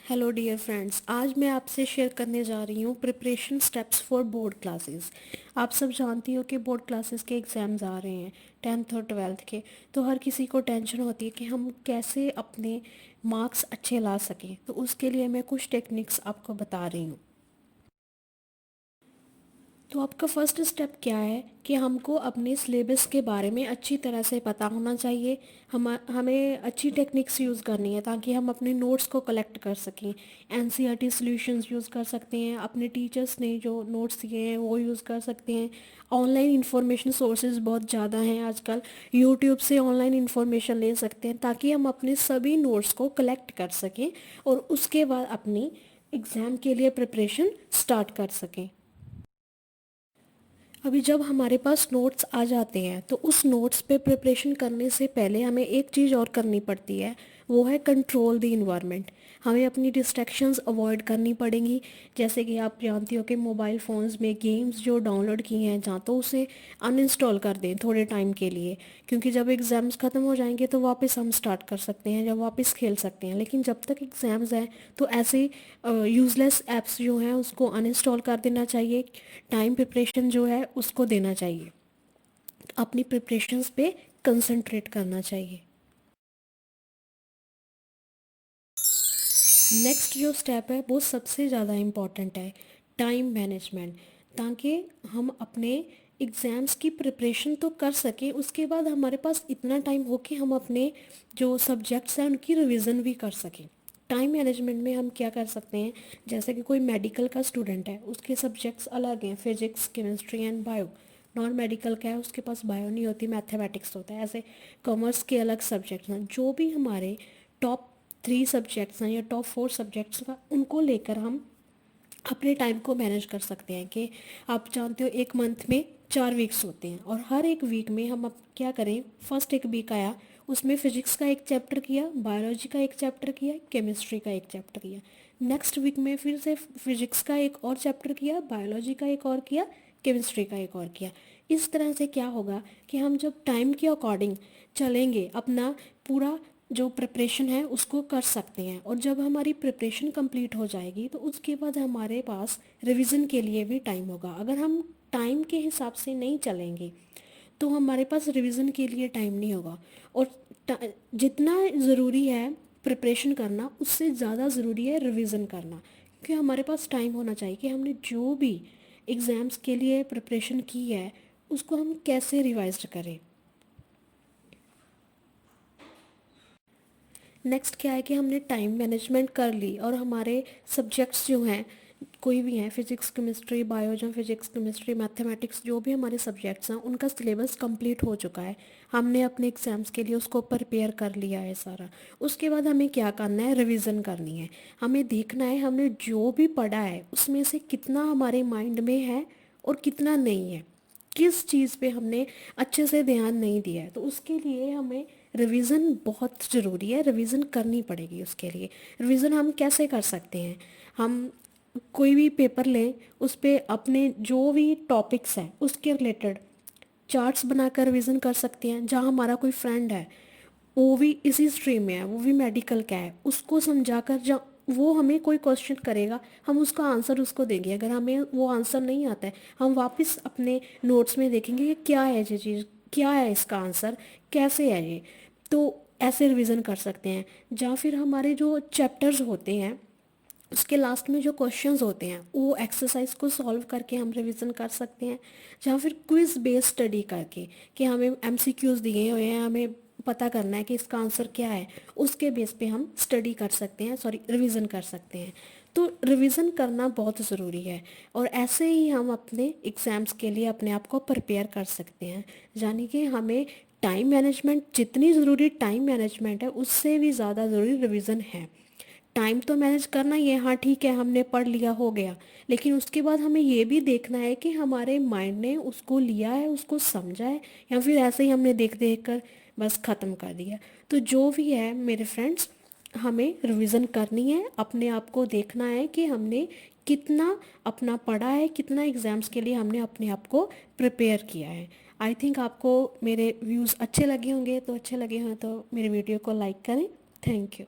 Hello dear friends, आज मैं आपसे शेयर करने जा रही हूँ preparation steps for board classes. आप सब जानती हो कि बोर्ड क्लासेस के एग्ज़ाम्स आ रहे हैं, 10th और 12th के। तो हर किसी को टेंशन होती है कि हम कैसे अपने मार्क्स अच्छे ला सकें। तो उसके लिए मैं कुछ टेक्निक्स आपको बता रही हूँ। तो आपका फर्स्ट स्टेप क्या है कि हमको अपने सिलेबस के बारे में अच्छी तरह से पता होना चाहिए। हमें अच्छी टेक्निक्स यूज़ करनी है ताकि हम अपने नोट्स को कलेक्ट कर सकें। एनसीईआरटी सॉल्यूशंस यूज़ कर सकते हैं, अपने टीचर्स ने जो नोट्स दिए हैं वो यूज़ कर सकते हैं। ऑनलाइन इंफॉर्मेशन सोर्सेज बहुत ज़्यादा हैं आजकल। यूट्यूब से ऑनलाइन इंफॉर्मेशन ले सकते हैं ताकि हम अपने सभी नोट्स को कलेक्ट कर सकें और उसके बाद अपनी एग्ज़ाम के लिए प्रिपरेशन स्टार्ट कर सकें। अभी जब हमारे पास नोट्स आ जाते हैं तो उस नोट्स पे प्रिपरेशन करने से पहले हमें एक चीज़ और करनी पड़ती है, वो है कंट्रोल द इन्वायरमेंट। हमें अपनी डिस्ट्रैक्शंस अवॉइड करनी पड़ेंगी। जैसे कि आप जानती हो कि मोबाइल फ़ोन्स में गेम्स जो डाउनलोड किए हैं जहाँ, तो उसे अनइंस्टॉल कर दें थोड़े टाइम के लिए, क्योंकि जब एग्ज़ाम्स ख़त्म हो जाएंगे तो वापस हम स्टार्ट कर सकते हैं, जब वापस खेल सकते हैं। लेकिन जब तक एग्ज़ाम्स हैं तो ऐसे यूज़लेस ऐप्स जो हैं उसको अनइंस्टॉल कर देना चाहिए। टाइम प्रिपरेशन जो है उसको देना चाहिए, अपनी प्रिपरेशंस पे कंसंट्रेट करना चाहिए। नेक्स्ट जो स्टेप है वो सबसे ज़्यादा इम्पॉर्टेंट है, टाइम मैनेजमेंट। ताकि हम अपने एग्ज़ाम्स की प्रिपरेशन तो कर सकें, उसके बाद हमारे पास इतना टाइम हो कि हम अपने जो सब्जेक्ट्स हैं उनकी रिवीजन भी कर सकें। टाइम मैनेजमेंट में हम क्या कर सकते हैं, जैसे कि कोई मेडिकल का स्टूडेंट है, उसके सब्जेक्ट्स अलग हैं, physics, chemistry and bio. Non medical का है, उसके पास बायो नहीं होती, मैथमेटिक्स होता है। ऐसे कॉमर्स के अलग सब्जेक्ट्स हैं। जो भी हमारे टॉप 3 सब्जेक्ट्स हैं या टॉप 4 सब्जेक्ट्स का, उनको लेकर हम अपने टाइम को मैनेज कर सकते हैं। कि आप जानते हो एक मंथ में 4 वीक्स होते हैं और हर एक वीक में हम अब क्या करें, फर्स्ट एक वीक आया उसमें फिजिक्स का एक चैप्टर किया, बायोलॉजी का एक चैप्टर किया, केमिस्ट्री का एक चैप्टर किया। नेक्स्ट वीक में फिर से फिजिक्स का एक और चैप्टर किया, बायोलॉजी का एक और किया, केमिस्ट्री का एक और किया। इस तरह से क्या होगा कि हम जब टाइम के अकॉर्डिंग चलेंगे अपना पूरा जो प्रिपरेशन है उसको कर सकते हैं। और जब हमारी प्रिपरेशन कंप्लीट हो जाएगी तो उसके बाद हमारे पास रिवीजन के लिए भी टाइम होगा। अगर हम टाइम के हिसाब से नहीं चलेंगे तो हमारे पास रिवीजन के लिए टाइम नहीं होगा। और जितना ज़रूरी है प्रिपरेशन करना, उससे ज़्यादा ज़रूरी है रिवीजन करना। क्योंकि हमारे पास टाइम होना चाहिए कि हमने जो भी एग्ज़ाम्स के लिए प्रिपरेशन की है उसको हम कैसे रिवाइज करें। नेक्स्ट क्या है कि हमने टाइम मैनेजमेंट कर ली और हमारे सब्जेक्ट्स जो हैं, कोई भी हैं, physics, chemistry, bio, physics, chemistry, mathematics, जो भी हमारे सब्जेक्ट्स हैं उनका सिलेबस कंप्लीट हो चुका है। हमने अपने एग्ज़ाम्स के लिए उसको प्रिपेयर कर लिया है सारा। उसके बाद हमें क्या करना है, रिवीजन करनी है। हमें देखना है हमने जो भी पढ़ा है उसमें से कितना हमारे माइंड में है और कितना नहीं है, किस चीज़ पे हमने अच्छे से ध्यान नहीं दिया है। तो उसके लिए हमें रिवीजन बहुत ज़रूरी है, रिवीजन करनी पड़ेगी। उसके लिए रिवीजन हम कैसे कर सकते हैं, हम कोई भी पेपर लें, उस पे अपने जो भी टॉपिक्स हैं उसके रिलेटेड चार्ट्स बनाकर रिवीजन कर सकते हैं। जहाँ हमारा कोई फ्रेंड है वो भी इसी स्ट्रीम में है, वो भी मेडिकल का है, उसको समझाकर जब वो हमें कोई क्वेश्चन करेगा हम उसका आंसर उसको देंगे। अगर हमें वो आंसर नहीं आता है हम वापस अपने नोट्स में देखेंगे कि क्या है ये चीज़, क्या है इसका आंसर, कैसे है ये। तो ऐसे रिवीजन कर सकते हैं। या फिर हमारे जो चैप्टर्स होते हैं उसके लास्ट में जो क्वेश्चंस होते हैं वो एक्सरसाइज को सॉल्व करके हम रिवीजन कर सकते हैं। या फिर क्विज बेस्ड स्टडी करके, कि हमें एमसीक्यूज दिए हुए हैं, हमें पता करना है कि इसका आंसर क्या है, उसके बेस पे हम स्टडी कर सकते हैं, सॉरी रिवीजन कर सकते हैं। तो रिवीजन करना बहुत ज़रूरी है और ऐसे ही हम अपने एग्ज़ाम्स के लिए अपने आप को प्रिपेयर कर सकते हैं। यानी कि हमें टाइम मैनेजमेंट, जितनी ज़रूरी टाइम मैनेजमेंट है उससे भी ज़्यादा ज़रूरी रिवीजन है। टाइम तो मैनेज करना ही है, हाँ ठीक है हमने पढ़ लिया हो गया, लेकिन उसके बाद हमें ये भी देखना है कि हमारे माइंड ने उसको लिया है, उसको समझा है, या फिर ऐसे ही हमने देख देख कर बस ख़त्म कर दिया। तो जो भी है मेरे फ्रेंड्स, हमें रिवीजन करनी है, अपने आप को देखना है कि हमने कितना अपना पढ़ा है, कितना एग्ज़ाम्स के लिए हमने अपने आप को प्रिपेयर किया है। आई थिंक आपको मेरे व्यूज़ अच्छे लगे होंगे, तो अच्छे लगे हों तो मेरे वीडियो को लाइक करें। Thank you.